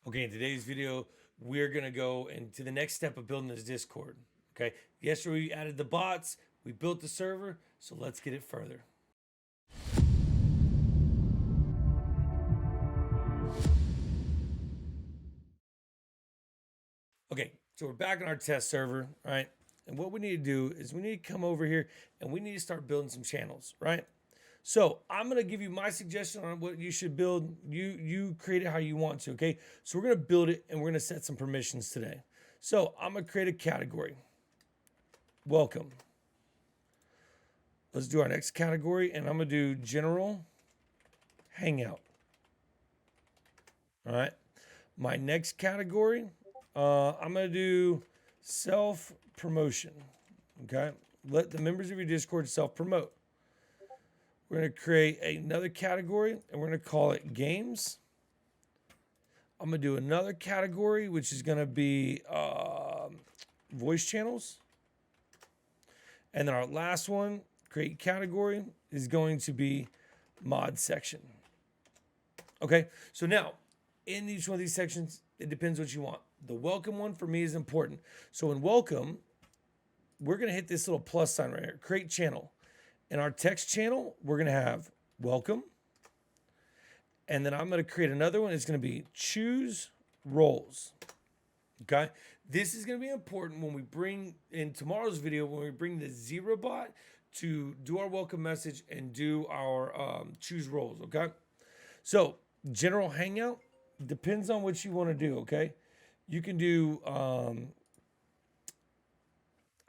Okay, in today's video, we're gonna go into the next step of building this Discord. Okay, yesterday we added the bots, we built the server, so let's get it further. Okay, so we're back on our test server, right? And what we need to do is we need to come over here and we need to start building some channels, right? So I'm gonna give you my suggestion on what you should build. You create it how you want to, okay? So we're gonna build it and we're gonna set some permissions today. So I'm gonna create a category. Welcome. Let's do our next category, and I'm gonna do general hangout. All right. My next category, I'm gonna do self promotion. Okay. Let the members of your Discord self promote. We're gonna create another category, and we're gonna call it games. I'm gonna do another category, which is gonna be voice channels. And then our last one, create category, is going to be mod section. Okay, so now in each one of these sections, it depends what you want. The welcome one for me is important. So in welcome, we're gonna hit this little plus sign right here, create channel. In our text channel, we're gonna have welcome. And then I'm gonna create another one. It's gonna be choose roles. Okay, this is gonna be important when we bring in tomorrow's video, when we bring the Zero bot to do our welcome message and do our choose roles. Okay, so general hangout depends on what you want to do. Okay, you can do I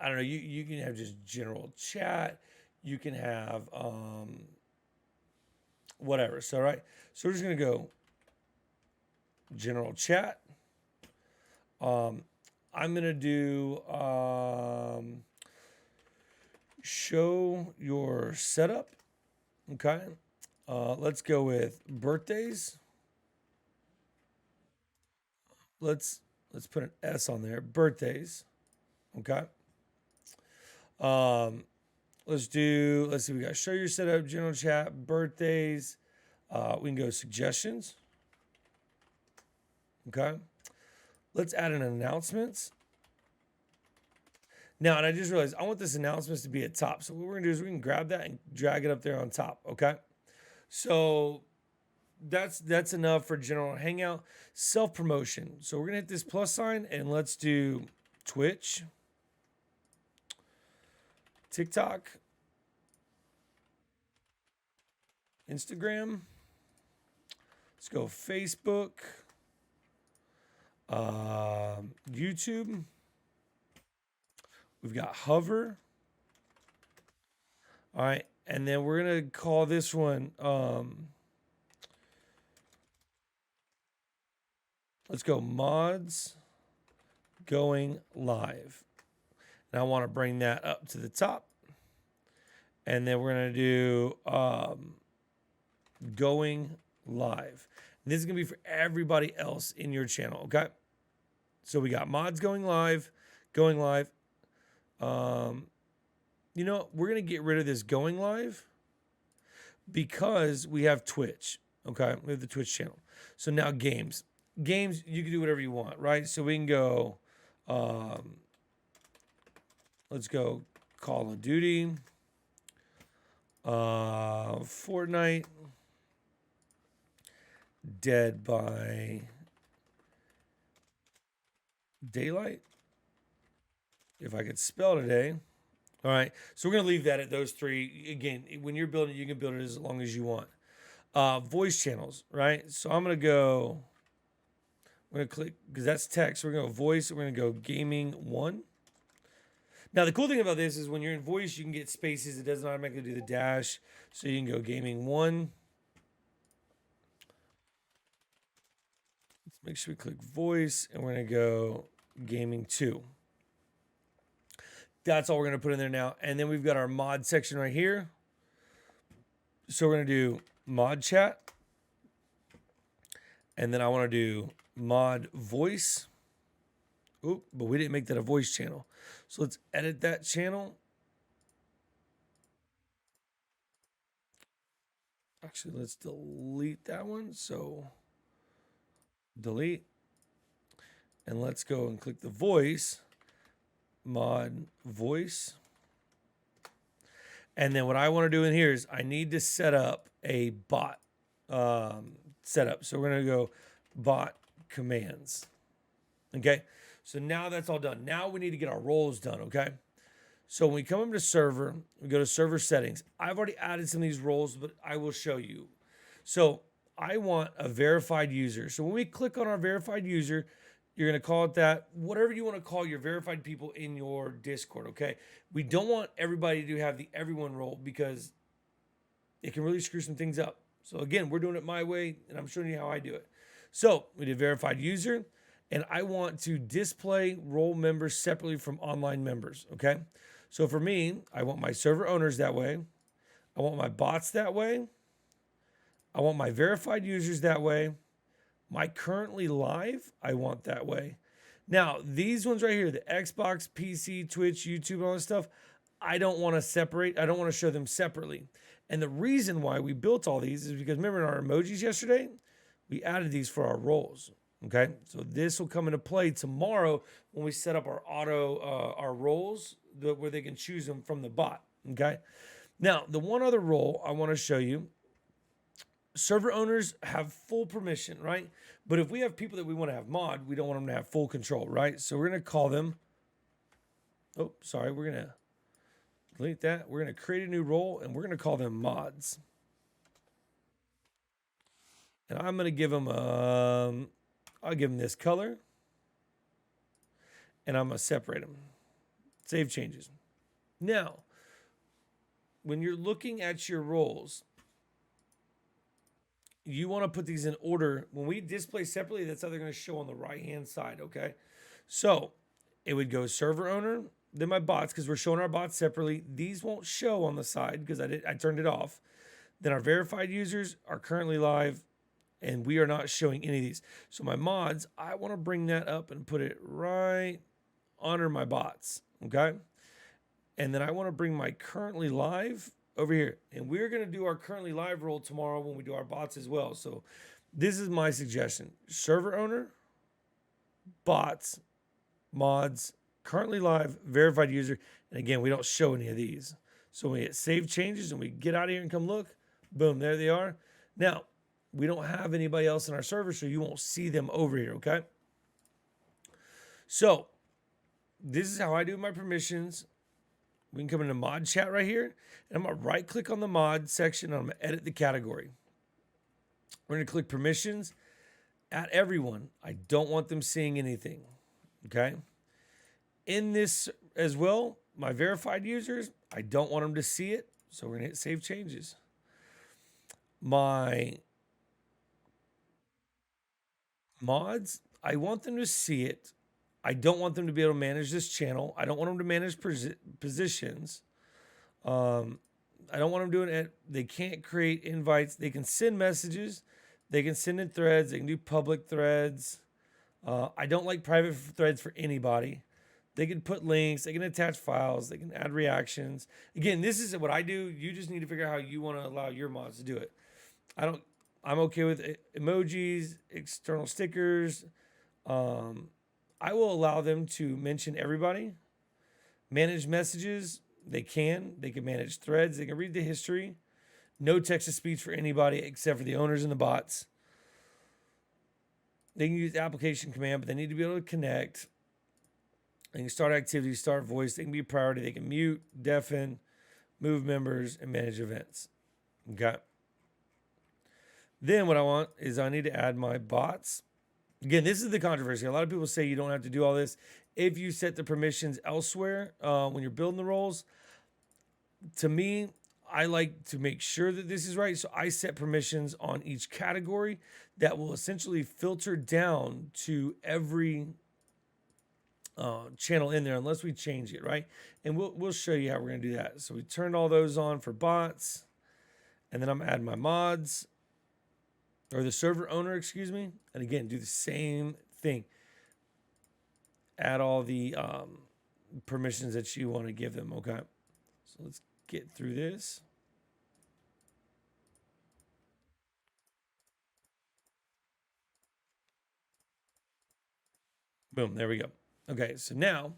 don't know, you can have just general chat, you can have whatever. So right, so we're just gonna go general chat. I'm gonna do show your setup. Okay, let's go with birthdays. Let's put an S on there. Birthdays. Okay. Um, let's see, we got show your setup, general chat, birthdays. We can go suggestions. Okay. Let's add an announcements. Now, and I just realized I want this announcements to be at top. So what we're gonna do is we can grab that and drag it up there on top. Okay. So that's enough for general hangout. Self promotion. So we're gonna hit this plus sign and let's do Twitch, TikTok, Instagram. Let's go Facebook, YouTube. We've got Hover. All right, and then we're gonna call this one. Let's go mods going live. And I want to bring that up to the top. And then we're gonna do going live. And this is gonna be for everybody else in your channel. Okay. So we got mods going live, going live. You know, we're gonna get rid of this going live because we have Twitch. Okay, we have the Twitch channel. So now games. Games, you can do whatever you want, right? So we can go, let's go Call of Duty, Fortnite, Dead by Daylight, if I could spell today. All right, so we're gonna leave that at those three. Again, when you're building, you can build it as long as you want. Voice channels, right? So I'm gonna go. We're gonna click because that's text. We're gonna go voice. We're gonna go gaming one. Now the cool thing about this is when you're in voice, you can get spaces. It doesn't automatically do the dash, so you can go gaming one. Let's make sure we click voice, and we're gonna go gaming two. That's all we're gonna put in there now, and then we've got our mod section right here. So we're gonna do mod chat, and then I want to do mod voice. Oop, but we didn't make that a voice channel. So let's edit that channel. Actually, let's delete that one. So delete. And let's go and click the voice, mod voice. And then what I want to do in here is I need to set up a bot setup. So we're going to go bot commands. Okay. So now that's all done. Now we need to get our roles done. Okay. So when we come into server, we go to server settings. I've already added some of these roles, but I will show you. So I want a verified user. So when we click on our verified user, you're going to call it that, whatever you want to call your verified people in your Discord, okay? We don't want everybody to have the everyone role because it can really screw some things up. So again, we're doing it my way, and I'm showing you how I do it. So we did verified user, and I want to display role members separately from online members, okay? So for me, I want my server owners that way. I want my bots that way. I want my verified users that way. My currently live, I want that way. Now, these ones right here, the Xbox, PC, Twitch, YouTube, all this stuff, I don't want to separate. I don't want to show them separately. And the reason why we built all these is because remember in our emojis yesterday, we added these for our roles. Okay, so this will come into play tomorrow when we set up our our roles where they can choose them from the bot. Okay, now the one other role I want to show you. Server owners have full permission, right? But if we have people that we want to have mod, we don't want them to have full control, right? So we're going to call them, oh, sorry, we're going to delete that. We're going to create a new role, and we're going to call them mods. And I'm going to give them, I'll give them this color, and I'm going to separate them. Save changes. Now, when you're looking at your roles, you want to put these in order. When we display separately, that's how they're going to show on the right-hand side, okay? So it would go server owner, then my bots, because we're showing our bots separately. These won't show on the side because I turned it off. Then our verified users are currently live, and we are not showing any of these. So my mods, I want to bring that up and put it right under my bots, okay? And then I want to bring my currently live over here. And we're going to do our currently live role tomorrow when we do our bots as well. So this is my suggestion. Server owner, bots, mods, currently live, verified user. And again, we don't show any of these. So when we hit save changes and we get out of here and come look, boom, there they are. Now, we don't have anybody else in our server, so you won't see them over here, okay? So this is how I do my permissions. We can come into mod chat right here, and I'm going to right click on the mod section, and I'm going to edit the category. We're going to click permissions, add everyone. I don't want them seeing anything, okay? In this as well, my verified users, I don't want them to see it, so we're going to hit save changes. My mods, I want them to see it. I don't want them to be able to manage this channel. I don't want them to manage positions. I don't want them doing it. They can't create invites. They can send messages. They can send in threads. They can do public threads. I don't like private threads for anybody. They can put links. They can attach files. They can add reactions. Again, this is what I do. You just need to figure out how you want to allow your mods to do it. I'm okay with emojis, external stickers. I will allow them to mention everybody, manage messages. They can manage threads. They can read the history. No text to speech for anybody except for the owners and the bots. They can use the application command, but they need to be able to connect. They can start activities, start voice. They can be a priority. They can mute, deafen, move members, and manage events. Okay. Then what I want is I need to add my bots. Again, this is the controversy. A lot of people say you don't have to do all this if you set the permissions elsewhere when you're building the roles. To me, I like to make sure that this is right. So I set permissions on each category that will essentially filter down to every channel in there unless we change it, right? And we'll show you how we're going to do that. So we turned all those on for bots. And then I'm adding my mods. Or the server owner, excuse me. And again, do the same thing. Add all the permissions that you want to give them, okay? So let's get through this. Boom, there we go. Okay, so now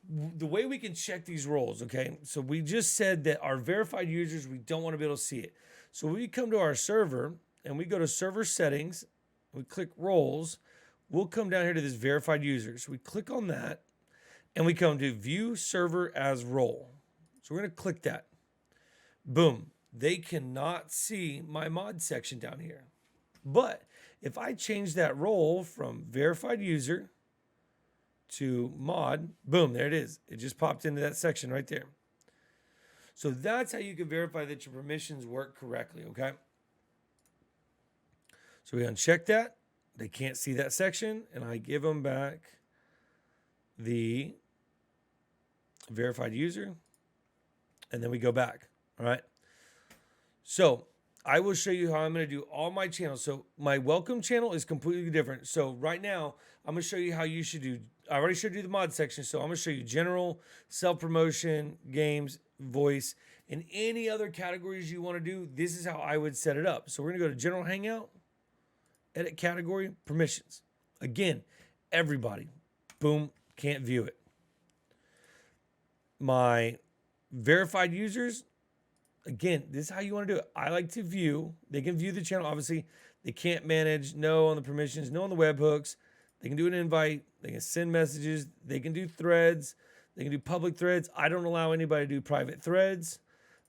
the way we can check these roles, okay? So we just said that our verified users, we don't want to be able to see it. So when we come to our server and we go to server settings, we click roles, we'll come down here to this verified users. So we click on that and we come to view server as role. So we're going to click that. Boom. They cannot see my mod section down here. But if I change that role from verified user to mod, boom, there it is. It just popped into that section right there. So that's how you can verify that your permissions work correctly, okay? So we uncheck that. They can't see that section, and I give them back the verified user, and then we go back, all right? So I will show you how I'm going to do all my channels. So my welcome channel is completely different. So right now, I'm going to show you how you should do. I already showed you the mod section. So I'm going to show you general, self-promotion, games, voice, and any other categories you want to do. This is how I would set it up. So we're going to go to general hangout, edit category, permissions. Again, everybody, boom, can't view it. My verified users, again, this is how you want to do it. I like to view. They can view the channel. Obviously, they can't manage. No on the permissions. No on the webhooks. They can do an invite. They can send messages. They can do threads. They can do public threads. I don't allow anybody to do private threads.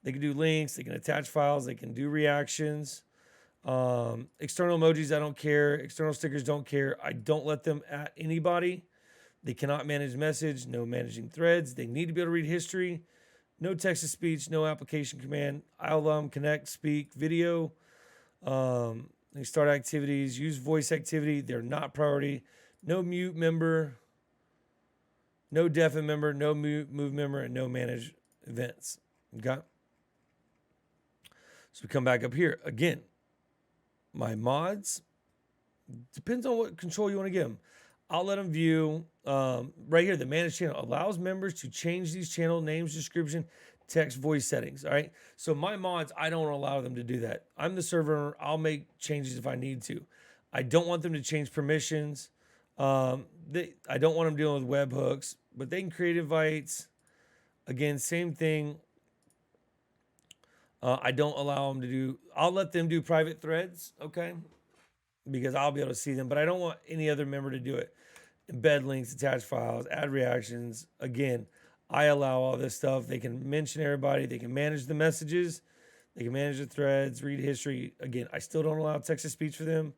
They can do links. They can attach files. They can do reactions. External emojis, I don't care. External stickers, don't care. I don't let them at anybody. They cannot manage message. No managing threads. They need to be able to read history. No text to speech, no application command. I'll allow them connect, speak, video. They start activities, use voice activity. They're not priority. No mute member, no deafen member, no move member, and no manage events. Okay. So we come back up here again. My mods, depends on what control you want to give them. I'll let them view right here. The manage channel allows members to change these channel names, description, text, voice settings. All right. So my mods, I don't allow them to do that. I'm the server owner. I'll make changes if I need to. I don't want them to change permissions. I don't want them dealing with webhooks, but they can create invites. Again, same thing. I don't allow them to do. I'll let them do private threads. Okay. Because I'll be able to see them, but I don't want any other member to do it. Embed links, attach files, add reactions. Again, I allow all this stuff. They can mention everybody. They can manage the messages. They can manage the threads, read history. Again, I still don't allow text to speech for them.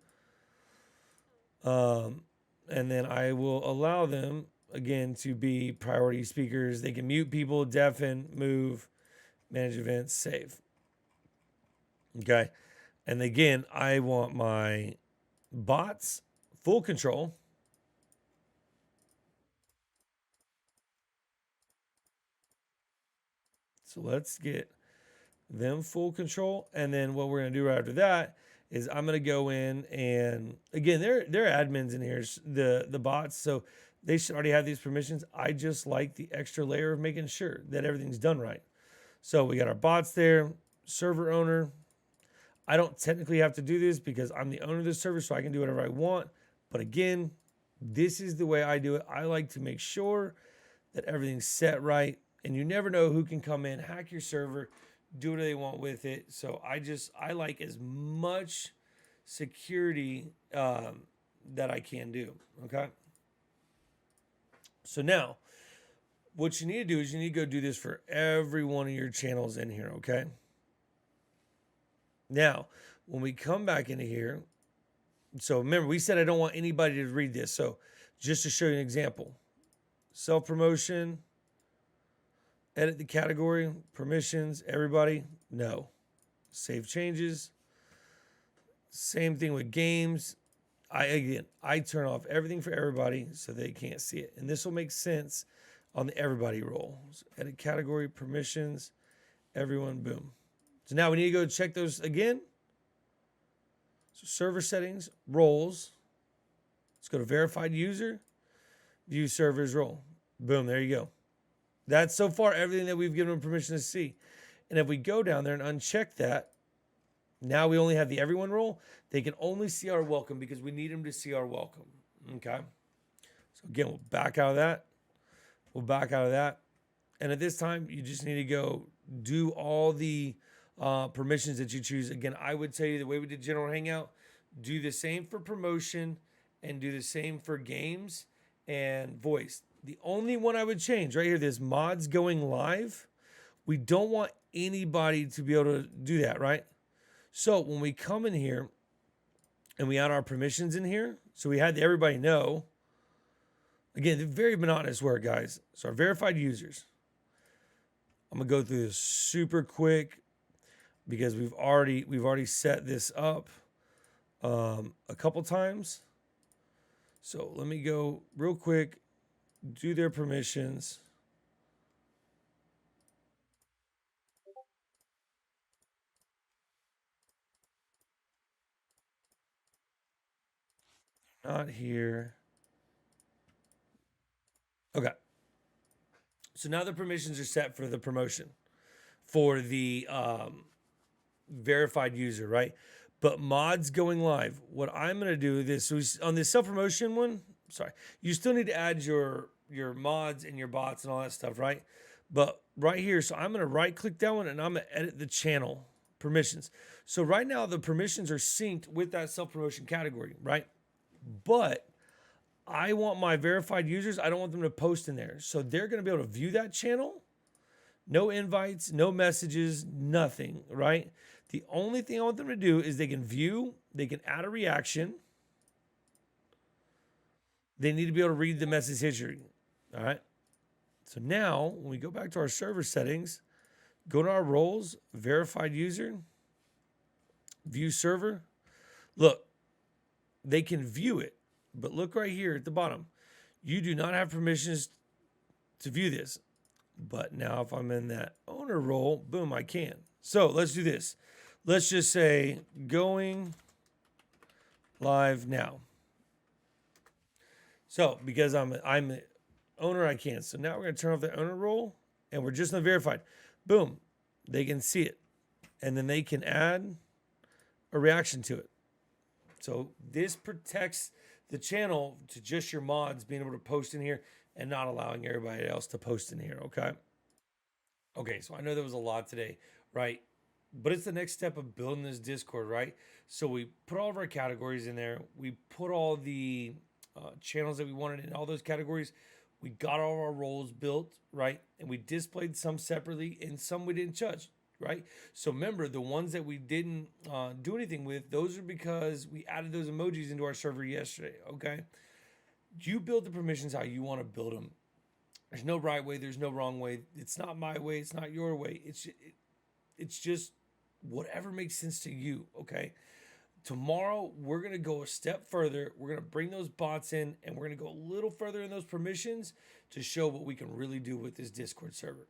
And then I will allow them, again, to be priority speakers. They can mute people, deafen, move, manage events, save. Okay. And again, I want my bots full control. So let's get them full control. And then what we're going to do right after that is I'm going to go in and again, they're admins in here, the bots. So they should already have these permissions. I just like the extra layer of making sure that everything's done right. So we got our bots there, server owner. I don't technically have to do this because I'm the owner of the server, so I can do whatever I want. But again, this is the way I do it. I like to make sure that everything's set right. And you never know who can come in, hack your server, do what they want with it. So I like as much security that I can do. Okay. So now, what you need to do is you need to go do this for every one of your channels in here. Okay. Now, when we come back into here, so remember, we said I don't want anybody to read this. So just to show you an example, self-promotion, edit the category, permissions, everybody, no. Save changes. Same thing with games. I turn off everything for everybody so they can't see it. And this will make sense on the everybody role. So edit category, permissions, everyone, boom. So now we need to go check those again. So server settings, roles. Let's go to verified user, view servers role. Boom, there you go. That's so far everything that we've given them permission to see. And if we go down there and uncheck that, now we only have the everyone role. They can only see our welcome because we need them to see our welcome. Okay. So again, we'll back out of that. We'll back out of that. And at this time, you just need to go do all the permissions that you choose. Again, I would tell you the way we did General Hangout, do the same for promotion and do the same for games and voice. The only one I would change right here, this mods going live. We don't want anybody to be able to do that, right? So when we come in here and we add our permissions in here, so we had everybody know. Again, very monotonous work, guys. So our verified users. I'm gonna go through this super quick because we've already set this up a couple times. So let me go real quick, do their permissions. Not here. Okay. So now the permissions are set for the promotion for the verified user, right? But mods going live. What I'm going to do this on this self promotion one. Sorry, you still need to add your mods and your bots and all that stuff, right? But right here, so I'm going to right click that one and I'm going to edit the channel permissions. So right now the permissions are synced with that self promotion category, right? But I want my verified users, I don't want them to post in there. So they're going to be able to view that channel. No invites, no messages, nothing, right? The only thing I want them to do is they can view, they can add a reaction. They need to be able to read the message history, all right? So now, when we go back to our server settings, go to our roles, verified user, view server. Look, they can view it, but look right here at the bottom. You do not have permissions to view this. But now if I'm in that owner role, boom, I can. So let's do this. Let's just say going live now. So because I'm the owner, I can. So now we're going to turn off the owner role and we're just not verified. Boom, they can see it. And then they can add a reaction to it. So this protects the channel to just your mods being able to post in here and not allowing everybody else to post in here, okay? Okay, so I know there was a lot today, right? But it's the next step of building this Discord, right? So we put all of our categories in there. We put all the channels that we wanted in all those categories. We got all of our roles built, right? And we displayed some separately and some we didn't judge, right? So remember, the ones that we didn't do anything with, those are because we added those emojis into our server yesterday, okay? You build the permissions how you want to build them. There's no right way. There's no wrong way. It's not my way. It's not your way. It's just whatever makes sense to you. Okay. Tomorrow we're gonna go a step further. We're gonna bring those bots in, and we're gonna go a little further in those permissions to show what we can really do with this Discord server.